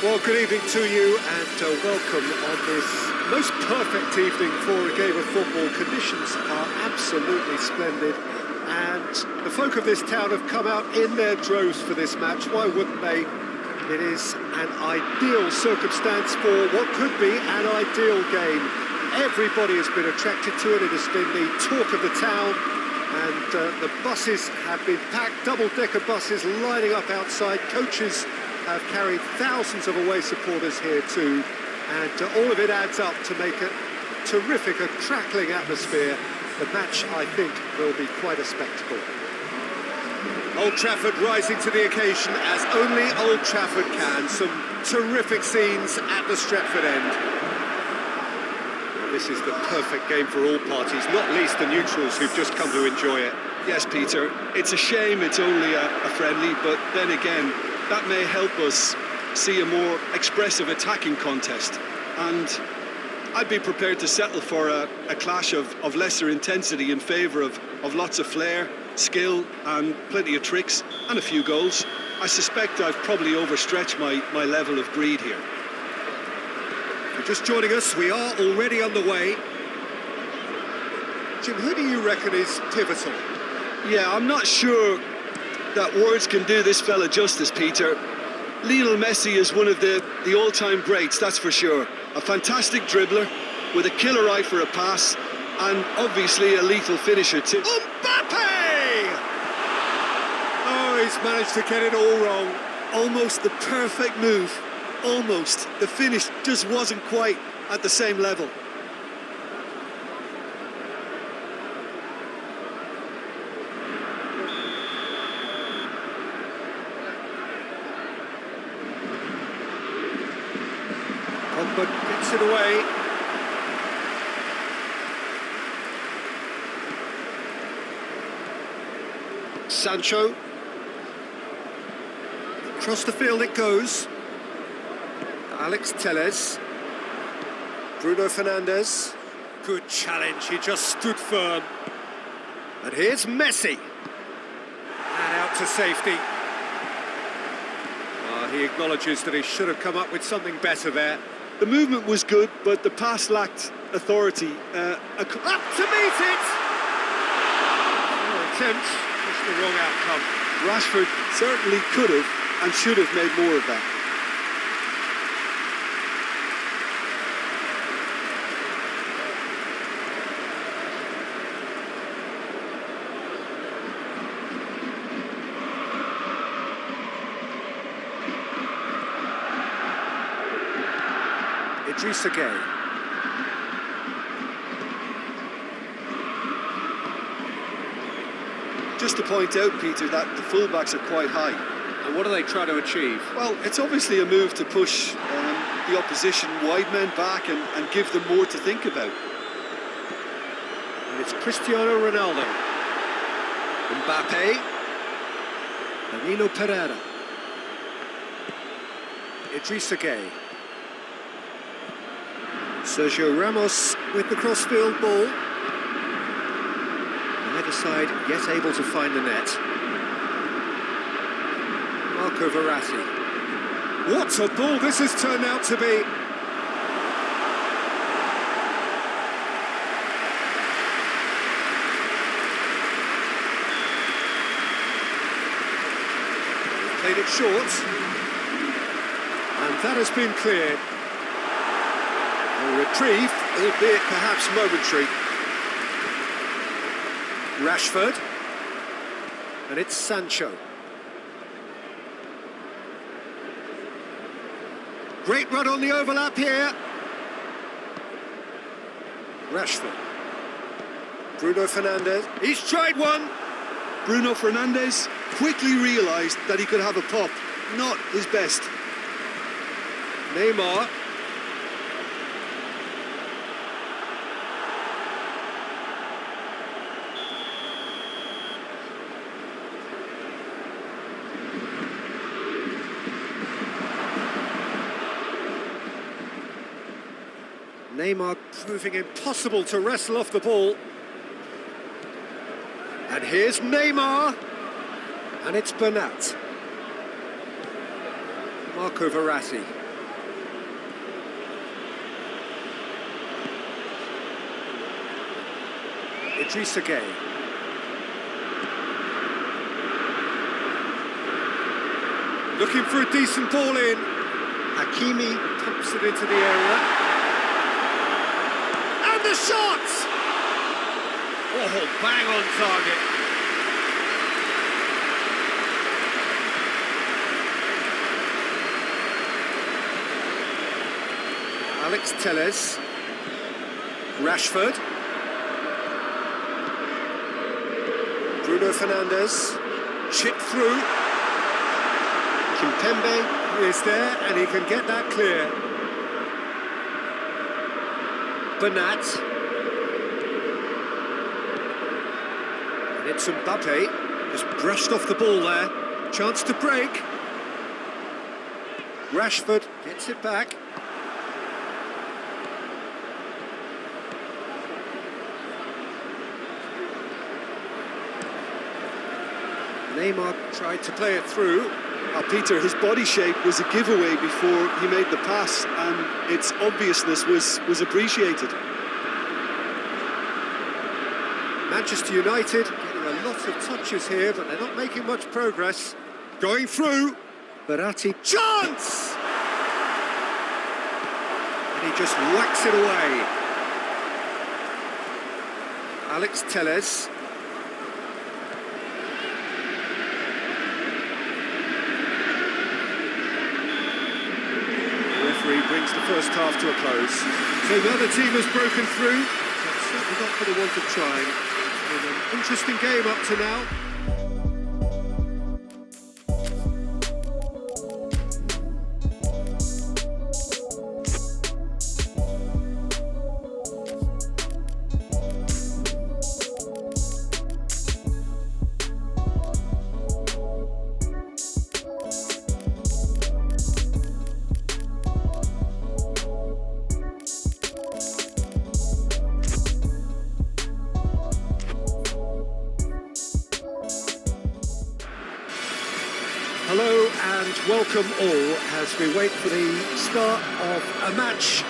Well, good evening to you and welcome on this most perfect evening for a game of football. Conditions are absolutely splendid and the folk of this town have come out in their droves for this match. Why wouldn't they? It is an ideal circumstance for what could be an ideal game. Everybody has been attracted to it. It has been the talk of the town, and the buses have been packed, double-decker buses lining up outside. Coaches have carried thousands of away supporters here too, and all of it adds up to make a terrific, a crackling atmosphere. The match, I think, will be quite a spectacle. Old Trafford rising to the occasion as only Old Trafford can. Some terrific scenes at the Stretford end. Well, this is the perfect game for all parties, not least the neutrals who've just come to enjoy it. Yes, Peter, it's a shame it's only a friendly, but then again, that may help us see a more expressive attacking contest. And I'd be prepared to settle for a clash of lesser intensity in favour of lots of flair, skill and plenty of tricks and a few goals. I suspect I've probably overstretched my level of greed here. If you're just joining us, we are already underway. Jim, who do you reckon is pivotal? Yeah, I'm not sure that words can do this fella justice, Peter. Lionel Messi is one of the all-time greats, that's for sure. A fantastic dribbler with a killer eye for a pass and obviously a lethal finisher too. Mbappe! Oh, he's managed to get it all wrong. Almost the perfect move. Almost. The finish just wasn't quite at the same level. But gets it away. Sancho. Across the field it goes. Alex Telles. Bruno Fernandes. Good challenge, he just stood firm. And here's Messi. And out to safety. He acknowledges that he should have come up with something better there. The movement was good, but the pass lacked authority. Up to meet it! Attempt, just the wrong outcome. Rashford certainly could have and should have made more of that. Idrissa Gueye. Just to point out, Peter, that the fullbacks are quite high. And what are they trying to achieve? Well, it's obviously a move to push the opposition wide men back and give them more to think about. And it's Cristiano Ronaldo. Mbappe. Danilo Pereira. Idrissa Gueye. Sergio Ramos with the crossfield ball. Either side yet able to find the net. Marco Verratti. What a ball this has turned out to be. Played it short. And that has been cleared. A reprieve, albeit perhaps momentary. Rashford. And it's Sancho. Great run on the overlap here. Rashford. Bruno Fernandes. He's tried one. Bruno Fernandes quickly realised that he could have a pop. Not his best. Neymar. Neymar proving impossible to wrestle off the ball. And here's Neymar. And it's Bernat. Marco Verratti. Idrissa Gueye. Looking for a decent ball in. Hakimi pumps it into the area. And the shot! Oh, bang on target. Alex Telles. Rashford. Bruno Fernandes. Chip through. Kimpembe is there, and he can get that clear. Bernat. And it's Mbappe. Just brushed off the ball there. Chance to break. Rashford gets it back. Neymar tried to play it through. Peter, his body shape was a giveaway before he made the pass, and its obviousness was appreciated. Manchester United getting a lot of touches here, but they're not making much progress. Going through. Verratti. Chance! And he just whacks it away. Alex Telles. Brings the first half to a close. So the other team has broken through. It's certainly not for the want of trying. It's been an interesting game up to now. Hello and welcome all as we wait for the start of a match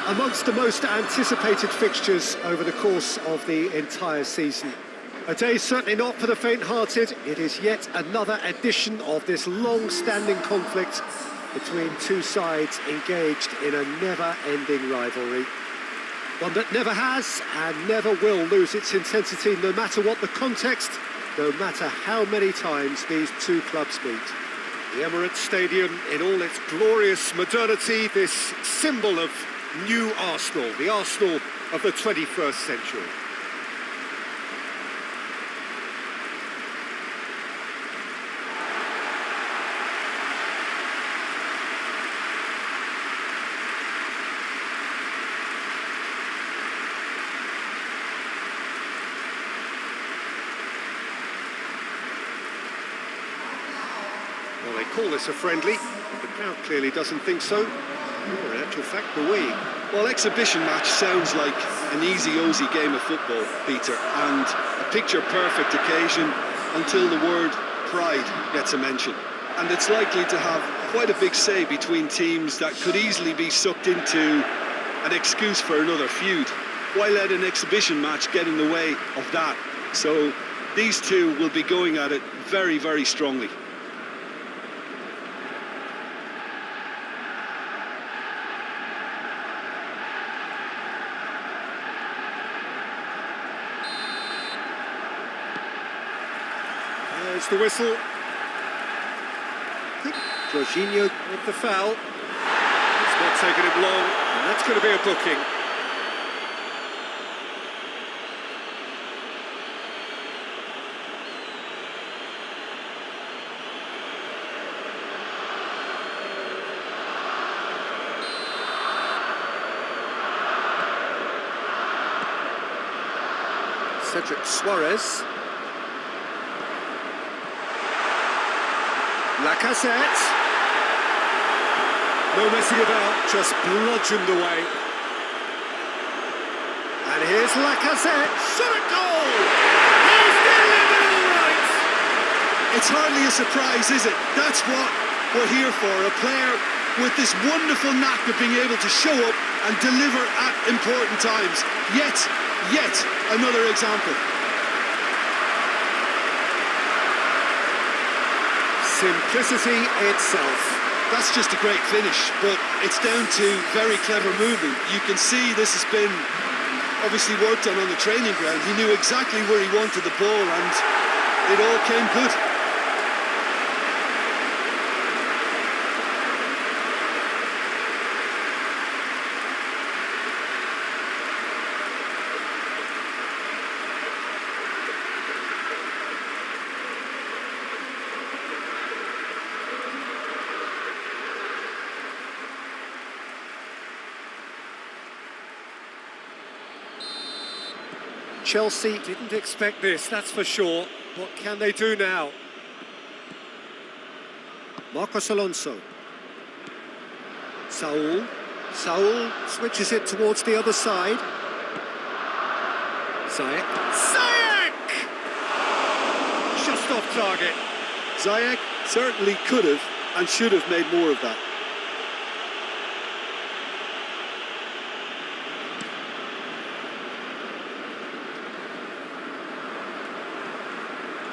amongst the most anticipated fixtures over the course of the entire season. A day certainly not for the faint-hearted. It is yet another edition of this long-standing conflict between two sides engaged in a never-ending rivalry. One that never has and never will lose its intensity, no matter what the context, no matter how many times these two clubs meet. The Emirates Stadium in all its glorious modernity, this symbol of new Arsenal, the Arsenal of the 21st century. Well, they call this a friendly, but the crowd clearly doesn't think so. Or in actual fact, the we. Well, exhibition match sounds like an easy-ozy game of football, Peter, and a picture-perfect occasion until the word pride gets a mention. And it's likely to have quite a big say between teams that could easily be sucked into an excuse for another feud. Why let an exhibition match get in the way of that? So these two will be going at it very, very strongly. There's the whistle. Jorginho with the foul. It's not taking him long, and that's going to be a booking. Cedric Suarez. Lacazette. No messing about, just bludgeoned away. And here's Lacazette. Shot at goal! He's delivered all right! It's hardly a surprise, is it? That's what we're here for. A player with this wonderful knack of being able to show up and deliver at important times. Yet, Yet another example. Simplicity itself. That's just a great finish, but it's down to very clever movement. You can see this has been obviously worked on the training ground. He knew exactly where he wanted the ball, and it all came good. Chelsea didn't expect this, that's for sure. What can they do now? Marcos Alonso. Saul switches it towards the other side. Ziyech! Just off target. Ziyech certainly could have and should have made more of that.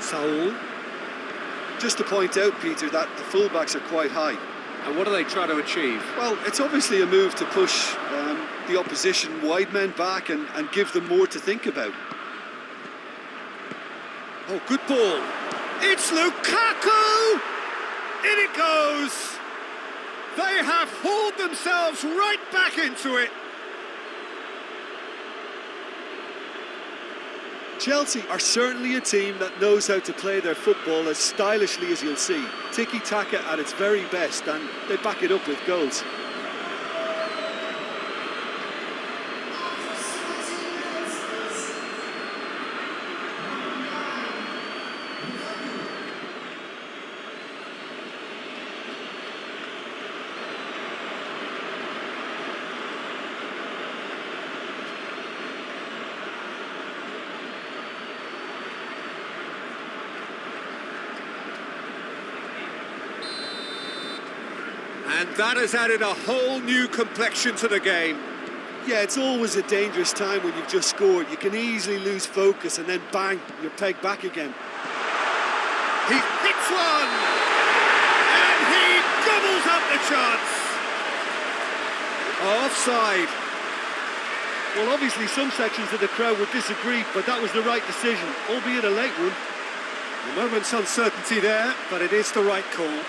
Saul. Just to point out, Peter, that the fullbacks are quite high. And what do they try to achieve? Well, it's obviously a move to push the opposition wide men back and give them more to think about. Oh, good ball. It's Lukaku! In it goes! They have hauled themselves right back into it. Chelsea are certainly a team that knows how to play their football as stylishly as you'll see. Tiki-taka at its very best, and they back it up with goals. And that has added a whole new complexion to the game. Yeah, it's always a dangerous time when you've just scored. You can easily lose focus and then bang, you're pegged back again. He hits one! And he gobbles up the chance! Offside. Well, obviously some sections of the crowd would disagree, but that was the right decision, albeit a late one. A moment's uncertainty there, but it is the right call.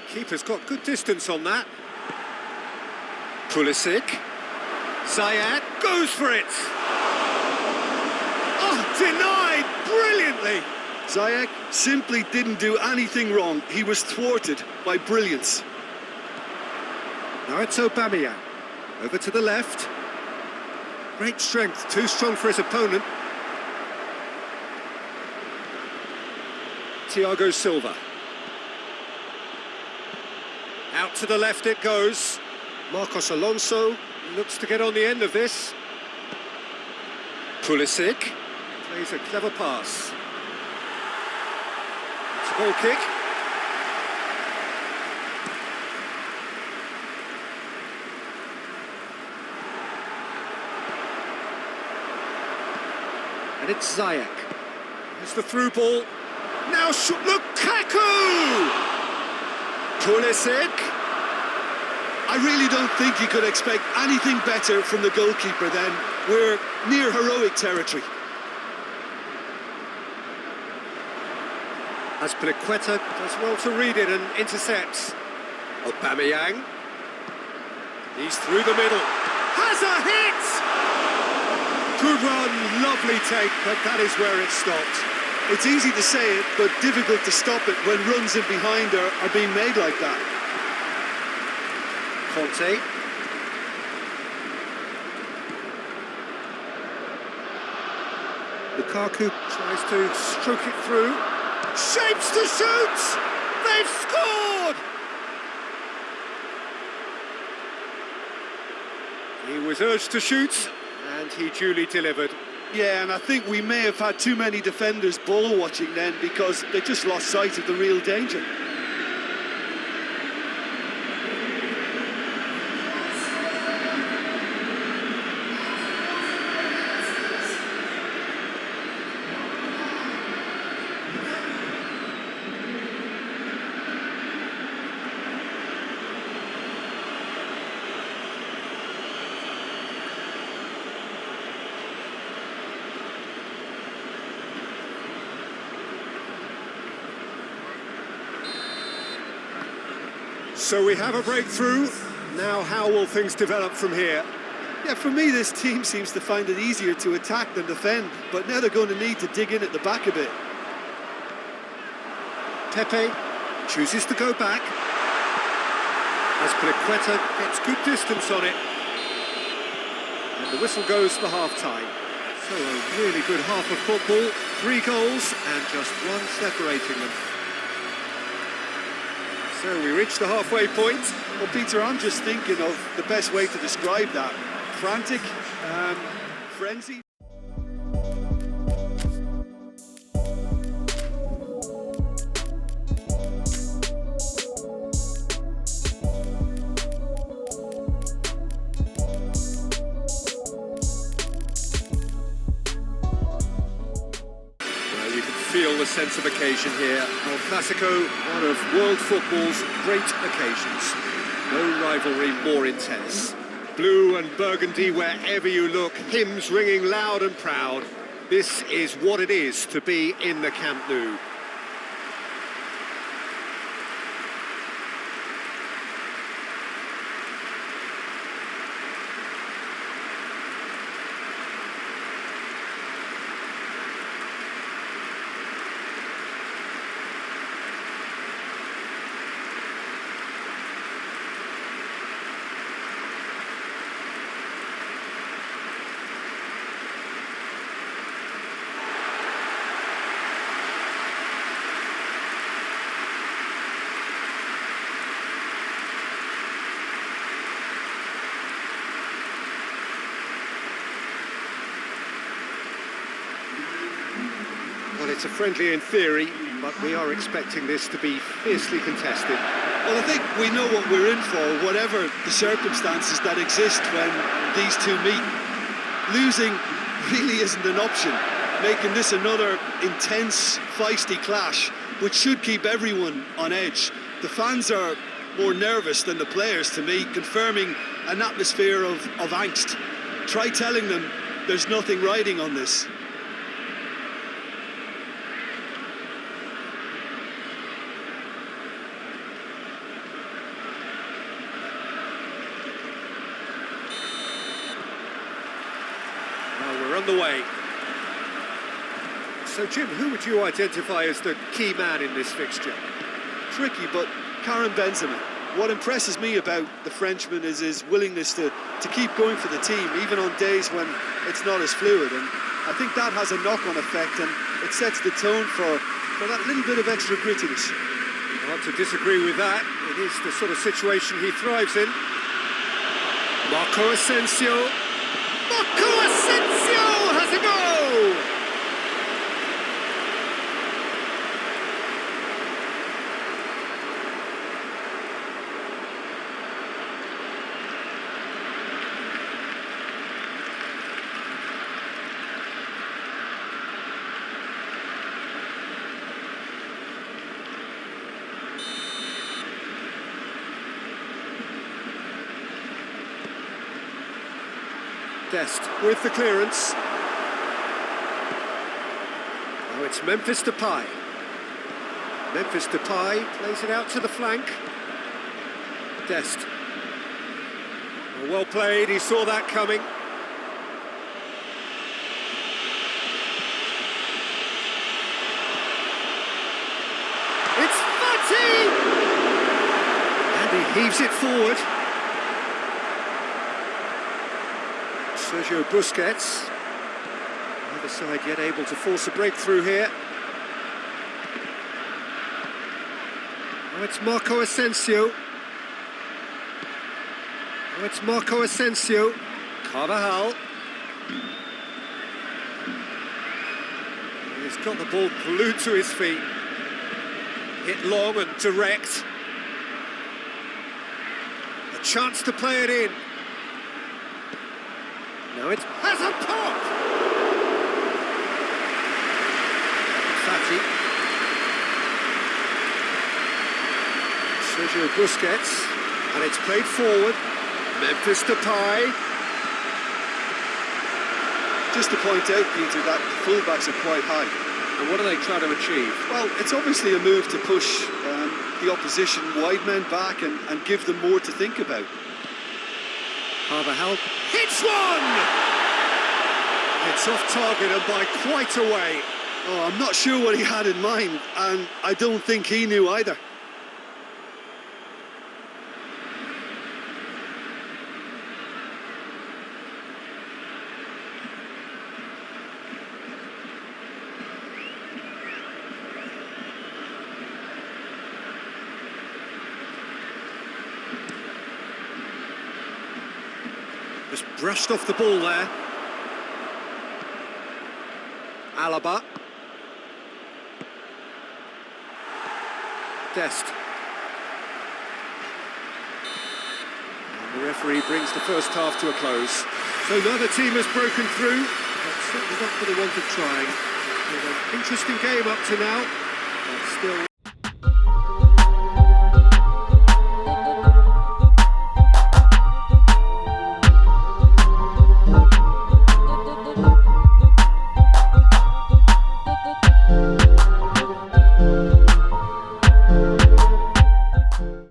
Keeper's got good distance on that. Pulisic. Ziyech goes for it. Oh, denied brilliantly. Ziyech simply didn't do anything wrong. He was thwarted by brilliance. Now it's Aubameyang. Over to the left. Great strength, too strong for his opponent. Thiago Silva. Out to the left it goes. Marcos Alonso looks to get on the end of this. Pulisic plays a clever pass. It's a ball kick. And it's Ziyech. It's the through ball. Now Lukaku! Pulisic. I really don't think you could expect anything better from the goalkeeper then. We're near heroic territory. Azpilicueta does well to read it and intercepts. Aubameyang. He's through the middle. Has a hit! Good run, lovely take, but that is where it stopped. It's easy to say it, but difficult to stop it when runs in behind are being made like that. Conte. Lukaku tries to stroke it through. Shapes to shoot! They've scored! He was urged to shoot, and he duly delivered. Yeah, and I think we may have had too many defenders ball watching then because they just lost sight of the real danger. So we have a breakthrough. Now how will things develop from here? Yeah, for me, this team seems to find it easier to attack than defend, but now they're going to need to dig in at the back a bit. Pepe chooses to go back. As Peliqueta gets good distance on it. And the whistle goes for half-time. So a really good half of football. 3 goals and just 1 separating them. So we reach the halfway point. Well, Peter, I'm just thinking of the best way to describe that. Frantic, frenzy. Feel the sense of occasion here. El Clasico, one of world football's great occasions. No rivalry more intense. Blue and burgundy wherever you look, hymns ringing loud and proud. This is what it is to be in the Camp Nou. Well, it's a friendly in theory, but we are expecting this to be fiercely contested. Well, I think we know what we're in for, whatever the circumstances that exist when these two meet. Losing really isn't an option, making this another intense, feisty clash, which should keep everyone on edge. The fans are more nervous than the players, to me, confirming an atmosphere of angst. Try telling them there's nothing riding on this. We're on the way. So, Jim, who would you identify as the key man in this fixture? Tricky, but Karim Benzema. What impresses me about the Frenchman is his willingness to keep going for the team, even on days when it's not as fluid. And I think that has a knock-on effect, and it sets the tone for that little bit of extra grittiness. Hard to disagree with that. It is the sort of situation he thrives in. Marco Asensio. Marco Asensio has a goal! Dest with the clearance. Now it's Memphis Depay. Memphis Depay plays it out to the flank. Dest. Well played, he saw that coming. It's Fati! And he heaves it forward. Sergio Busquets, neither side yet able to force a breakthrough here. Now it's Marco Asensio. Now it's Marco Asensio. Carvajal. He's got the ball glued to his feet. Hit long and direct. A chance to play it in. Now it has a pop! Fati. Sergio Busquets. And it's played forward. Memphis Depay. Just to point out, Peter, that the fullbacks are quite high. And what are they trying to achieve? Well, it's obviously a move to push the opposition wide men back and give them more to think about. Carvajal hits one! It's off target and by quite a way. Oh, I'm not sure what he had in mind, and I don't think he knew either. Just brushed off the ball there. Alaba. Dest. And the referee brings the first half to a close. So neither team has broken through, but certainly not for the want of trying. An interesting game up to now, but still